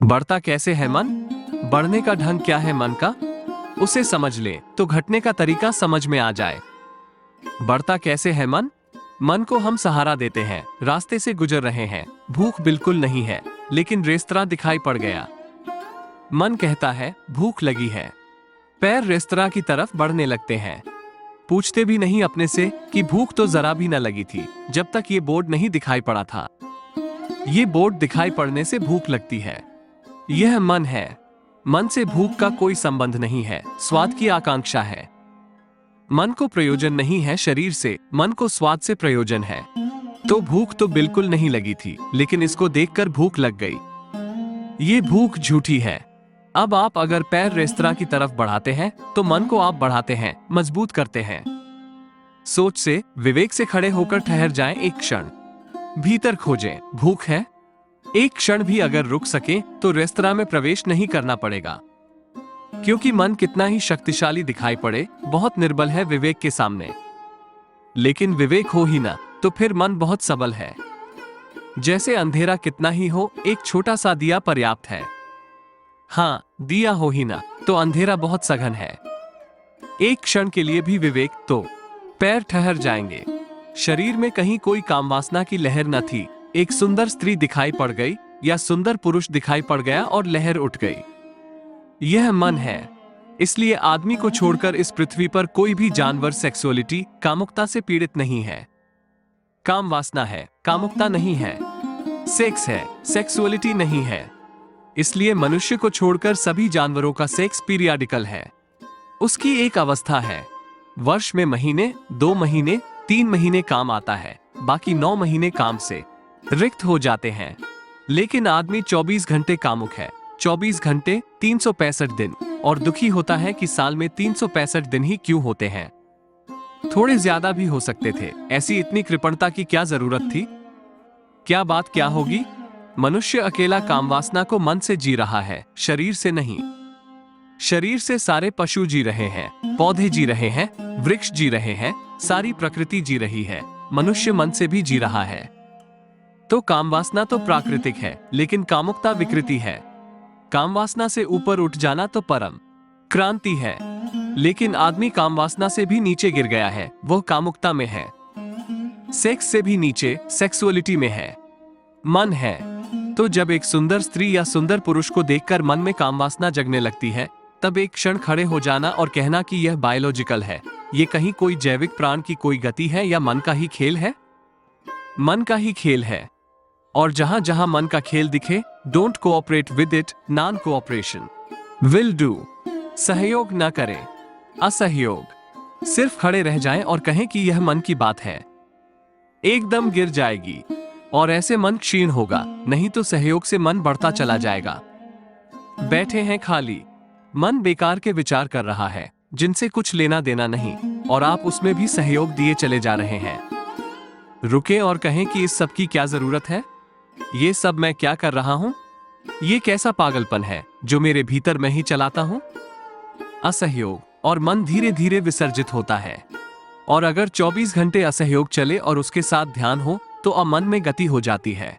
बढ़ता कैसे है मन? बढ़ने का ढंग क्या है मन का? उसे समझ ले तो घटने का तरीका समझ में आ जाए। बढ़ता कैसे है मन? मन को हम सहारा देते हैं, रास्ते से गुजर रहे हैं, भूख बिल्कुल नहीं है, लेकिन रेस्तरां दिखाई पड़ गया। मन कहता है भूख लगी है। पैर रेस्तरां की तरफ बढ़ने लगते हैं। पूछते भी नहीं अपने से कि भूख तो जरा भी न लगी थी जब तक ये बोर्ड नहीं दिखाई पड़ा था। ये बोर्ड दिखाई पड़ने से भूख लगती है। यह मन है। मन से भूख का कोई संबंध नहीं है, स्वाद की आकांक्षा है। मन को प्रयोजन नहीं है शरीर से, मन को स्वाद से प्रयोजन है। तो भूख तो बिल्कुल नहीं लगी थी, लेकिन इसको देखकर भूख लग गई। ये भूख झूठी है। अब आप अगर पैर रेस्तरां की तरफ बढ़ाते हैं तो मन को आप बढ़ाते हैं, मजबूत करते हैं। सोच से, विवेक से खड़े होकर ठहर जाएं एक क्षण। भीतर खोजें, भूख है? एक क्षण भी अगर रुक सके तो रेस्तरां में प्रवेश नहीं करना पड़ेगा, क्योंकि मन कितना ही शक्तिशाली दिखाई पड़े, बहुत निर्बल है विवेक के सामने। लेकिन विवेक हो ही ना तो फिर मन बहुत सबल है। जैसे अंधेरा कितना ही हो, एक छोटा सा दिया पर्याप्त है। हाँ, दिया हो ही ना तो अंधेरा बहुत सघन है। एक क्षण के लिए भी विवेक तो पैर ठहर जाएंगे। शरीर में कहीं कोई कामवासना की लहर न थी। एक सुंदर स्त्री दिखाई पड़ गई या सुंदर पुरुष दिखाई पड़ गया और लहर उठ गई। यह मन है। इसलिए आदमी को छोड़कर इस पृथ्वी पर कोई भी जानवर सेक्सुअलिटी, कामुकता से पीड़ित नहीं है। काम वासना है, कामुकता नहीं है। सेक्स है, सेक्सुअलिटी नहीं है। इसलिए मनुष्य को छोड़कर सभी जानवरों का सेक्स पीरियाडिकल है। उसकी एक अवस्था है। वर्ष में महीने, 2 महीने, 3 महीने काम आता है, बाकी 9 महीने काम से रिक्त हो जाते हैं। लेकिन आदमी 24 घंटे कामुक है, 24 घंटे 365 दिन, और दुखी होता है कि साल में 365 दिन ही क्यों होते हैं। थोड़े ज्यादा भी हो सकते थे। ऐसी इतनी कृपणता की क्या जरूरत थी? क्या बात क्या होगी? मनुष्य अकेला कामवासना को मन से जी रहा है, शरीर से नहीं। शरीर से सारे पशु जी रहे हैं, पौधे जी रहे हैं, वृक्ष जी रहे हैं, सारी प्रकृति जी रही है। मनुष्य मन से भी जी रहा है। तो कामवासना तो प्राकृतिक है, लेकिन कामुकता विकृति है। कामवासना से ऊपर उठ जाना तो परम क्रांति है। लेकिन आदमी कामवासना से भी नीचे गिर गया है, वह कामुकता में है। सेक्स से भी नीचे सेक्सुअलिटी में है। मन है। तो जब एक सुंदर स्त्री या सुंदर पुरुष को देखकर मन में कामवासना जगने लगती है, तब एक क्षण खड़े हो जाना और कहना कि यह बायोलॉजिकल है, ये कहीं कोई जैविक प्राण की कोई गति है या मन का ही खेल है? मन का ही खेल है। और जहां जहां मन का खेल दिखे, don't cooperate with it, non cooperation will do. सहयोग न करें, असहयोग। सिर्फ खड़े रह जाएं और कहें कि यह मन की बात है, एकदम गिर जाएगी। और ऐसे मन क्षीण होगा, नहीं तो सहयोग से मन बढ़ता चला जाएगा। बैठे हैं खाली, मन बेकार के विचार कर रहा है जिनसे कुछ लेना देना नहीं, और आप उसमें भी सहयोग दिए चले जा रहे हैं। रुके और कहें कि इस सब की क्या जरूरत है? ये सब मैं क्या कर रहा हूं? ये कैसा पागलपन है जो मेरे भीतर मैं ही चलाता हूं? असहयोग, और मन धीरे धीरे विसर्जित होता है। और अगर 24 घंटे असहयोग चले और उसके साथ ध्यान हो तो मन में गति हो जाती है।